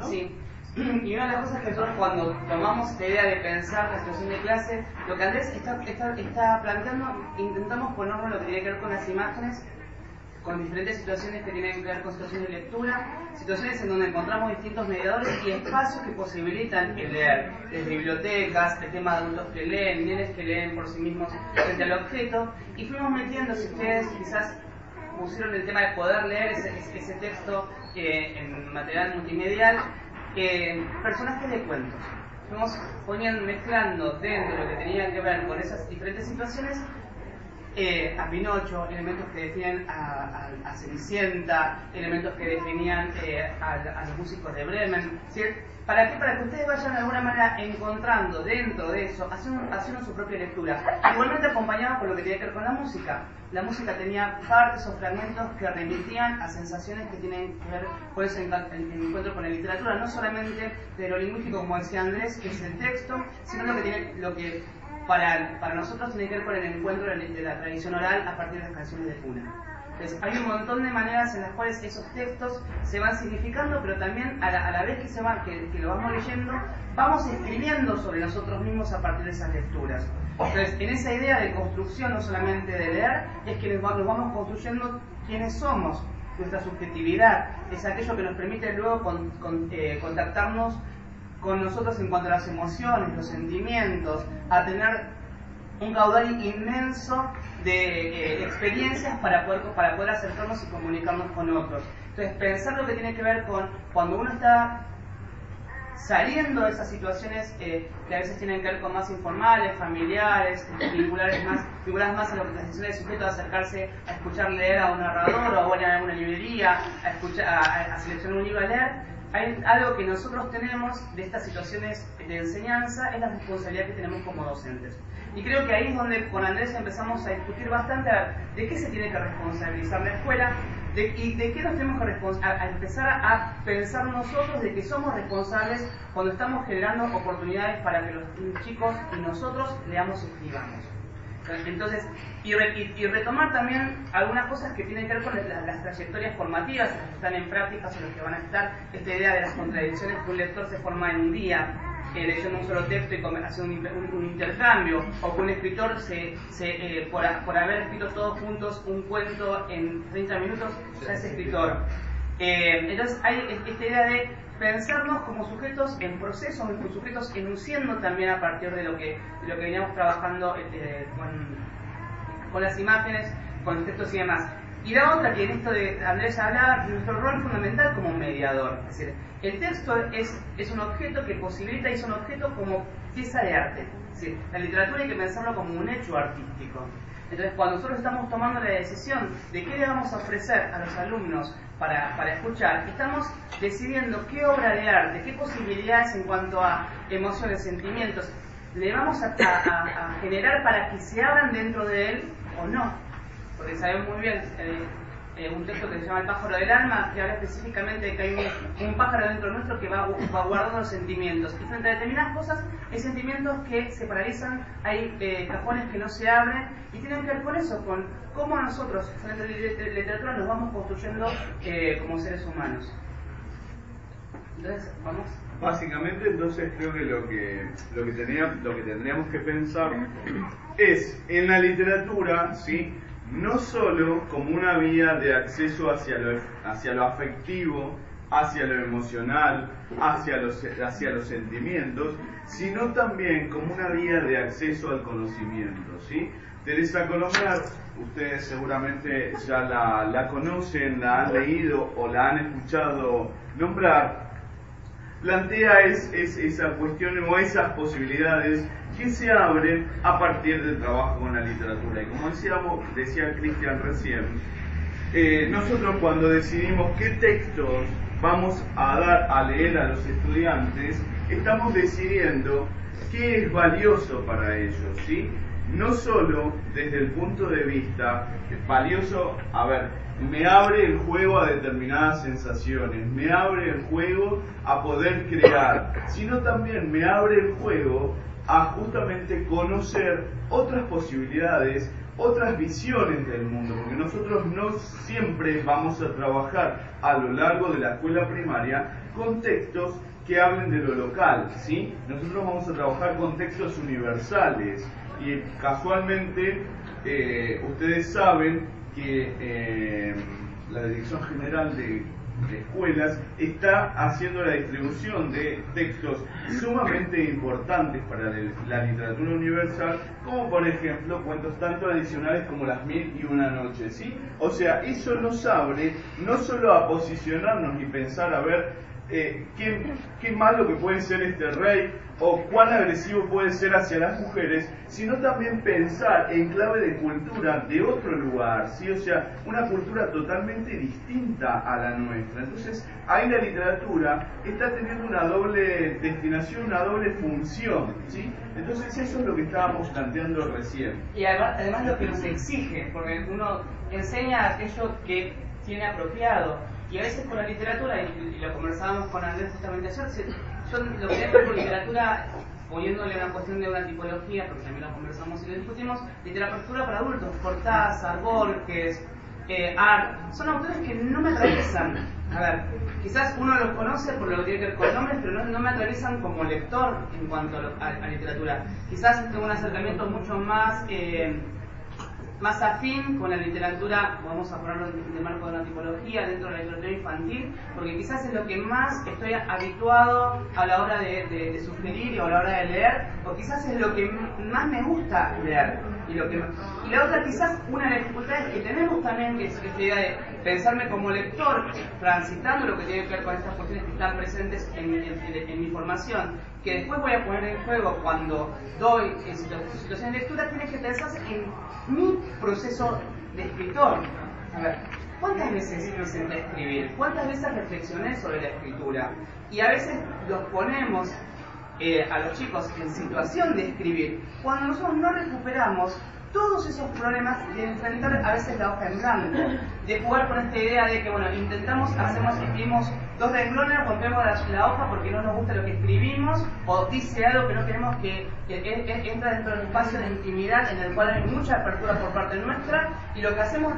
Sí. Y una de las cosas que nosotros cuando tomamos esta idea de pensar la situación de clase, lo que Andrés está planteando, intentamos ponernos lo que tiene que ver con las imágenes, con diferentes situaciones que tienen que ver con situaciones de lectura, situaciones en donde encontramos distintos mediadores y espacios que posibilitan el leer, desde bibliotecas, el tema de adultos que leen, nenes que leen por sí mismos frente al objeto, y fuimos metiendo, si ustedes quizás pusieron el tema de poder leer ese texto en material multimedial, personajes de cuentos. Fuimos mezclando dentro de lo que tenía que ver con esas diferentes situaciones a Pinocho, elementos que definen a Cenicienta, elementos que definían a los músicos de Bremen. ¿Sí? ¿Para qué? Para que ustedes vayan de alguna manera encontrando dentro de eso, haciendo su propia lectura. Igualmente acompañado por lo que tiene que ver con la música. La música tenía partes o fragmentos que remitían a sensaciones que tienen que ver con ese encuentro con la literatura, no solamente de lo lingüístico, como decía Andrés, que es el texto, sino lo que para nosotros tiene que ver con el encuentro de la tradición oral a partir de las canciones de cuna. Entonces, hay un montón de maneras en las cuales esos textos se van significando, pero también a la vez que lo vamos leyendo, vamos escribiendo sobre nosotros mismos a partir de esas lecturas. Entonces, en esa idea de construcción, no solamente de leer, es que nos vamos construyendo quiénes somos, nuestra subjetividad, es aquello que nos permite luego contactarnos con nosotros en cuanto a las emociones, los sentimientos, a tener un caudal inmenso de experiencias para poder acercarnos y comunicarnos con otros. Entonces, pensar lo que tiene que ver con cuando uno está saliendo de esas situaciones que a veces tienen que ver con más informales, familiares, vinculadas más a lo que las decisiones del sujeto de acercarse a escuchar leer a un narrador o a ir a una librería, a seleccionar un libro a leer. Hay algo que nosotros tenemos de estas situaciones de enseñanza, es la responsabilidad que tenemos como docentes. Y creo que ahí es donde con Andrés empezamos a discutir bastante de qué se tiene que responsabilizar la escuela y de qué nos tenemos que empezar a pensar nosotros de que somos responsables cuando estamos generando oportunidades para que los chicos y nosotros leamos y escribamos. Entonces, y retomar también algunas cosas que tienen que ver con las trayectorias formativas, los que están en prácticas o los que van a estar, esta idea de las contradicciones que un lector se forma en un día, leyendo un solo texto y haciendo un intercambio, o que un escritor por haber escrito todos juntos un cuento en 30 minutos, ya es escritor. Entonces hay esta idea de pensarnos como sujetos en proceso, como sujetos enunciando también a partir de lo que veníamos trabajando con las imágenes, con los textos y demás. Y la otra, que en esto de Andrés hablaba, nuestro rol fundamental como mediador. Es decir, el texto es un objeto que posibilita y es un objeto como pieza de arte. Es decir, la literatura hay que pensarlo como un hecho artístico. Entonces, cuando nosotros estamos tomando la decisión de qué le vamos a ofrecer a los alumnos para escuchar, estamos decidiendo qué obra de arte, qué posibilidades en cuanto a emociones, sentimientos, le vamos a generar para que se abran dentro de él o no. Porque sabemos muy bien un texto que se llama El pájaro del alma, que habla específicamente de que hay un pájaro dentro nuestro que va guardando los sentimientos. Y frente a determinadas cosas, hay sentimientos que se paralizan, hay cajones que no se abren, y tienen que ver con eso, con cómo nosotros, frente a la literatura, nos vamos construyendo como seres humanos. Entonces, vamos. Básicamente, entonces creo que lo que tendríamos que pensar es en la literatura, ¿sí?, no solo como una vía de acceso hacia lo afectivo, hacia lo emocional, hacia los sentimientos, sino también como una vía de acceso al conocimiento, ¿sí? Teresa Colombrar, ustedes seguramente ya la conocen, la han leído o la han escuchado nombrar, plantea esa cuestión o esas posibilidades que se abren a partir del trabajo con la literatura. Y como decía Cristian recién, nosotros cuando decidimos qué textos vamos a dar a leer a los estudiantes, estamos decidiendo qué es valioso para ellos, ¿sí? No solo desde el punto de vista valioso, me abre el juego a determinadas sensaciones, me abre el juego a poder crear, sino también me abre el juego a justamente conocer otras posibilidades otras visiones del mundo, porque nosotros no siempre vamos a trabajar a lo largo de la escuela primaria con textos que hablen de lo local, ¿sí? Nosotros vamos a trabajar con textos universales y casualmente ustedes saben que la Dirección General de Escuelas está haciendo la distribución de textos sumamente importantes para la literatura universal, como por ejemplo cuentos tan tradicionales como Las Mil y una Noche, ¿sí? O sea, eso nos abre no solo a posicionarnos y pensar a ver qué malo que puede ser este rey o cuán agresivo puede ser hacia las mujeres, sino también pensar en clave de cultura de otro lugar, ¿sí? O sea, una cultura totalmente distinta a la nuestra. Entonces, ahí la literatura está teniendo una doble destinación, una doble función, ¿sí? Entonces, eso es lo que estábamos planteando recién. Y además lo que nos exige, porque uno enseña aquello que tiene apropiado. Y a veces con la literatura, y lo conversábamos con Andrés justamente ayer, yo lo que veo por literatura, poniéndole una cuestión de una tipología, porque también lo conversamos y lo discutimos, literatura para adultos, Cortázar, Borges, Art, son autores que no me atraviesan. A ver, quizás uno los conoce por lo que tiene que ver con nombres, pero no me atraviesan como lector en cuanto a literatura. Quizás tengo un acercamiento mucho más afín con la literatura, vamos a ponerlo de marco de una tipología dentro de la literatura infantil, porque quizás es lo que más estoy habituado a la hora de sugerir o a la hora de leer, o quizás es lo que más me gusta leer. Y la otra, quizás una de las dificultades que tenemos también, que es esta idea de pensarme como lector, transitando lo que tiene que ver con estas cuestiones que están presentes en mi formación, que después voy a poner en juego cuando doy en situación de lectura, tiene que pensarse en mi proceso de escritor. A ver, ¿cuántas veces me senté a escribir? ¿Cuántas veces reflexioné sobre la escritura? Y a veces los ponemos a los chicos en situación de escribir, cuando nosotros no recuperamos todos esos problemas de enfrentar a veces la hoja en blanco, de jugar con esta idea de que, bueno, escribimos 2 renglones, rompemos la hoja porque no nos gusta lo que escribimos, o dice algo que no queremos que entra dentro del espacio de intimidad en el cual hay mucha apertura por parte nuestra, y lo que hacemos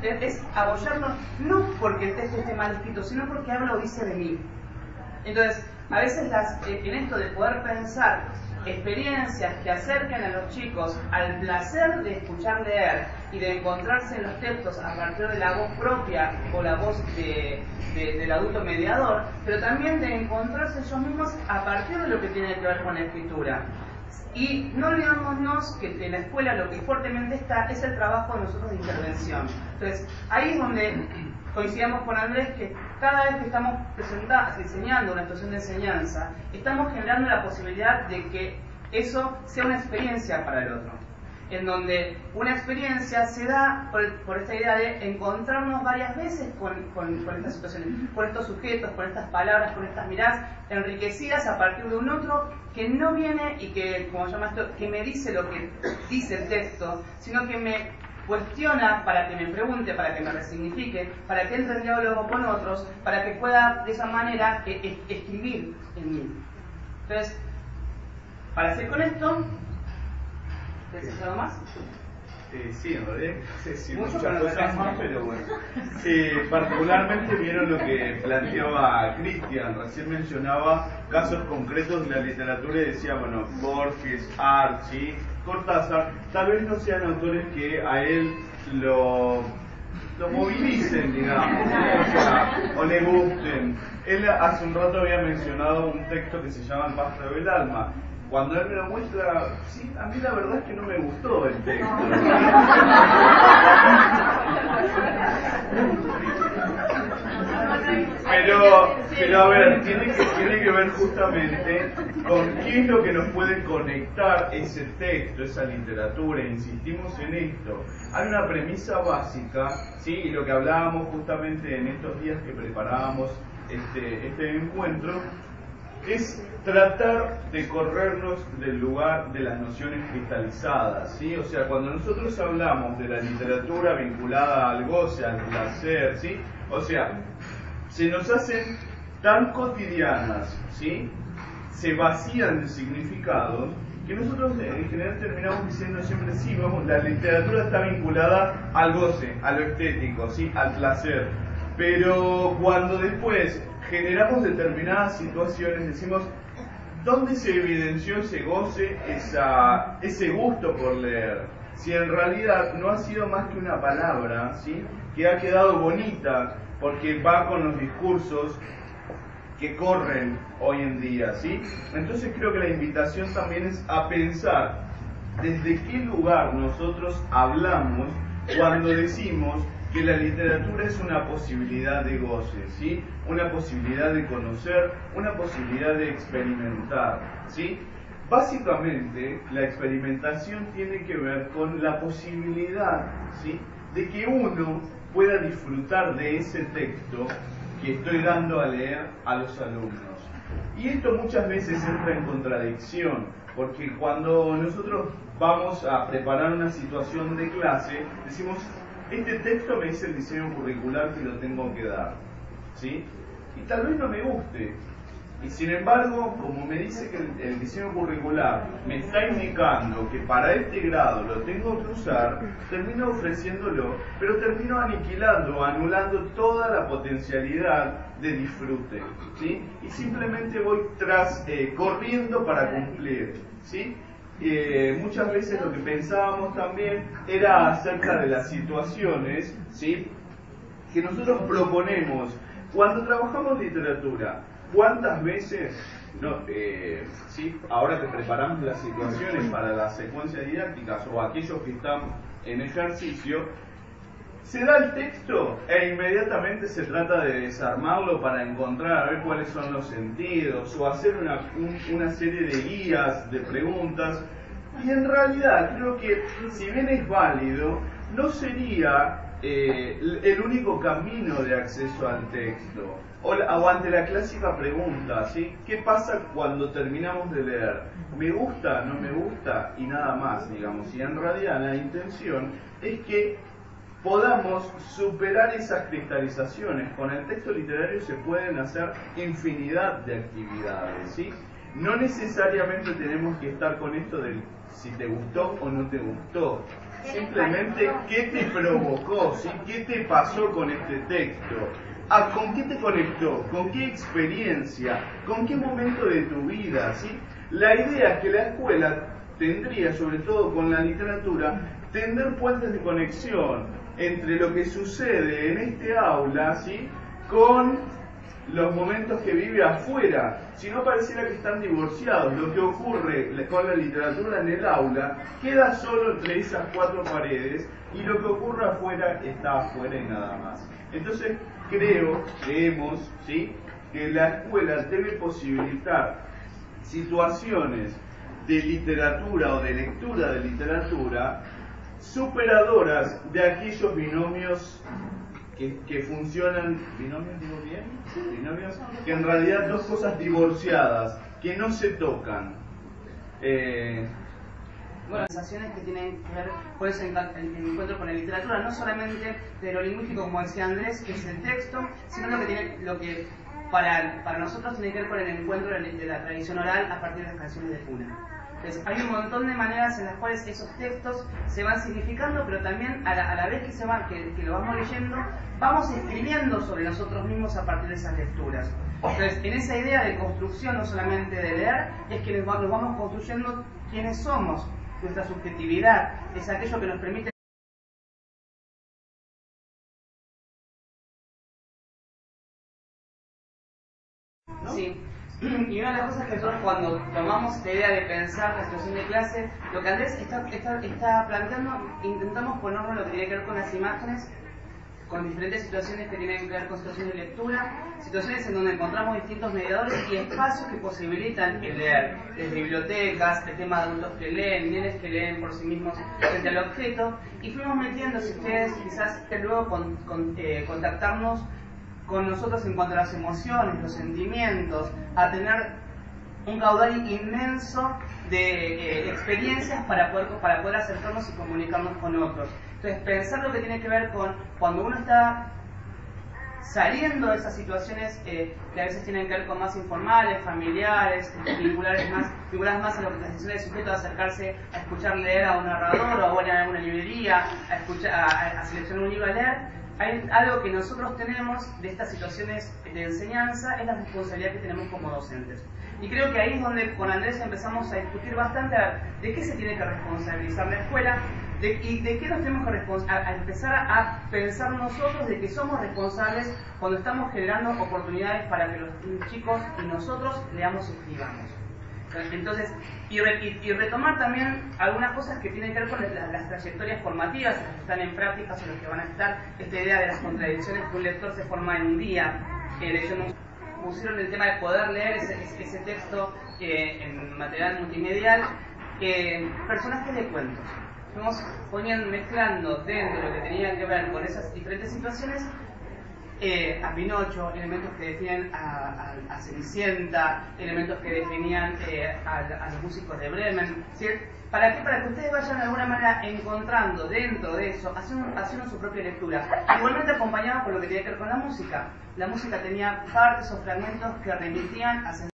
es apoyarnos no porque el texto esté mal escrito, sino porque habla o dice de mí. Entonces, a veces en esto de poder pensar experiencias que acerquen a los chicos al placer de escuchar leer y de encontrarse en los textos a partir de la voz propia o la voz del adulto mediador, pero también de encontrarse ellos mismos a partir de lo que tiene que ver con la escritura. Y no olvidémonos que en la escuela lo que fuertemente está es el trabajo de nosotros de intervención. Entonces, ahí es donde coincidamos con Andrés que cada vez que estamos diseñando una situación de enseñanza, estamos generando la posibilidad de que eso sea una experiencia para el otro, en donde una experiencia se da por esta idea de encontrarnos varias veces con estas situaciones, con estos sujetos, con estas palabras, con estas miradas enriquecidas a partir de un otro que no viene y que, como llama esto, que me dice lo que dice el texto, sino que me cuestiona para que me pregunte, para que me resignifique, para que entre en diálogo con otros, para que pueda de esa manera escribir en mí. Entonces, para hacer con esto, ¿decís algo más? Sí, en realidad no sé si muchas cosas más, pero bueno. Particularmente vieron lo que planteaba Cristian, recién mencionaba casos concretos de la literatura y decía, bueno, Borges, Archie, Cortázar, tal vez no sean autores que a él lo movilicen, digamos, o le gusten. Él hace un rato había mencionado un texto que se llama El pájaro del alma. Cuando él me lo muestra, sí, a mí la verdad es que no me gustó el texto. Pero a ver, tiene que ver justamente con qué es lo que nos puede conectar ese texto, esa literatura. Insistimos en esto. Hay una premisa básica, ¿sí? Y lo que hablábamos justamente en estos días que preparábamos este encuentro, es tratar de corrernos del lugar de las nociones cristalizadas, ¿sí? O sea, cuando nosotros hablamos de la literatura vinculada al goce, al placer, ¿sí? O sea, se nos hacen tan cotidianas, ¿sí? Se vacían de significado que nosotros en general terminamos diciendo siempre sí, vamos, la literatura está vinculada al goce, a lo estético, ¿sí? Al placer. Pero cuando después generamos determinadas situaciones, decimos, ¿dónde se evidenció ese goce, ese gusto por leer? Si en realidad no ha sido más que una palabra, ¿sí? Que ha quedado bonita porque va con los discursos que corren hoy en día, ¿sí? Entonces creo que la invitación también es a pensar desde qué lugar nosotros hablamos cuando decimos que la literatura es una posibilidad de goce, ¿sí? Una posibilidad de conocer, una posibilidad de experimentar, ¿sí? Básicamente, la experimentación tiene que ver con la posibilidad, ¿sí? De que uno pueda disfrutar de ese texto que estoy dando a leer a los alumnos. Y esto muchas veces entra en contradicción, porque cuando nosotros vamos a preparar una situación de clase, decimos, este texto me dice el diseño curricular que lo tengo que dar, ¿sí? Y tal vez no me guste. Y sin embargo, como me dice que el diseño curricular me está indicando que para este grado lo tengo que usar, termino ofreciéndolo, pero termino aniquilando, anulando toda la potencialidad de disfrute, ¿sí? Y simplemente voy corriendo para cumplir, ¿sí? Muchas veces lo que pensábamos también era acerca de las situaciones, ¿sí? Que nosotros proponemos cuando trabajamos literatura. ¿Cuántas veces, ¿sí? Ahora que preparamos las situaciones para las secuencias didácticas o aquellos que están en ejercicio, se da el texto e inmediatamente se trata de desarmarlo para encontrar a ver cuáles son los sentidos o hacer una serie de guías, de preguntas? Y en realidad creo que si bien es válido, no sería el único camino de acceso al texto. O ante la clásica pregunta, ¿sí? ¿Qué pasa cuando terminamos de leer? ¿Me gusta, no me gusta? Y nada más, digamos. Y en realidad la intención es que podamos superar esas cristalizaciones. Con el texto literario se pueden hacer infinidad de actividades, ¿sí? No necesariamente tenemos que estar con esto del si te gustó o no te gustó. Simplemente, ¿qué te provocó? ¿Sí? ¿Qué te pasó con este texto? ¿Con qué te conectó? ¿Con qué experiencia? ¿Con qué momento de tu vida? ¿Sí? La idea es que la escuela tendría, sobre todo con la literatura, tender puentes de conexión entre lo que sucede en este aula, ¿sí? Con los momentos que vive afuera. Si no, pareciera que están divorciados. Lo que ocurre con la literatura en el aula queda solo entre esas cuatro paredes y lo que ocurre afuera está afuera y nada más. Entonces creemos, ¿sí?, que la escuela debe posibilitar situaciones de literatura o de lectura de literatura superadoras de aquellos binomios que funcionan, ¿binomios digo bien? Binomios que en realidad dos cosas divorciadas, que no se tocan. Bueno, sensaciones que tienen que ver con ese encuentro con la literatura, no solamente de lo lingüístico, como decía Andrés, que es el texto, sino lo que para nosotros tiene que ver con el encuentro de la tradición oral a partir de las canciones de cuna. Entonces, hay un montón de maneras en las cuales esos textos se van significando, pero también a la vez que lo vamos leyendo, vamos escribiendo sobre nosotros mismos a partir de esas lecturas. Entonces, en esa idea de construcción, no solamente de leer, es que nos vamos construyendo quiénes somos. Nuestra subjetividad es aquello que nos permite. ¿No? Sí. Y una de las cosas que nosotros cuando tomamos la idea de pensar la situación de clase, lo que Andrés está planteando, intentamos ponernos lo que tiene que ver con las imágenes, con diferentes situaciones que tienen que ver con situaciones de lectura, situaciones en donde encontramos distintos mediadores y espacios que posibilitan el leer, desde bibliotecas, el tema de adultos que leen, nenes que leen por sí mismos frente al objeto, y fuimos metiendo, si ustedes quizás luego contactarnos con nosotros en cuanto a las emociones, los sentimientos, a tener un caudal inmenso de experiencias para poder acercarnos y comunicarnos con otros. Entonces, pensar lo que tiene que ver con cuando uno está saliendo de esas situaciones que a veces tienen que ver con más informales, familiares, vinculadas más a lo que la decisión del sujeto de acercarse a escuchar leer a un narrador o a ir a alguna librería, a seleccionar un libro a leer. Hay algo que nosotros tenemos de estas situaciones de enseñanza, es la responsabilidad que tenemos como docentes. Y creo que ahí es donde con Andrés empezamos a discutir bastante a ver de qué se tiene que responsabilizar la escuela y de qué nos tenemos que empezar a pensar nosotros de que somos responsables cuando estamos generando oportunidades para que los chicos y nosotros leamos y escribamos. Entonces, y retomar también algunas cosas que tienen que ver con las trayectorias formativas, los que están en prácticas o los que van a estar, esta idea de las contradicciones que un lector se forma en un día. Ellos nos pusieron el tema de poder leer ese texto en material multimedial, personajes de cuentos. Fuimos mezclando dentro de lo que tenía que ver con esas diferentes situaciones a Pinocho, elementos que definen a Cenicienta, elementos que definían a los músicos de Bremen. ¿Sí? ¿Para qué? Para que ustedes vayan de alguna manera encontrando dentro de eso, haciendo su propia lectura. Igualmente acompañado por lo que tenía que ver con la música. La música tenía partes o fragmentos que remitían a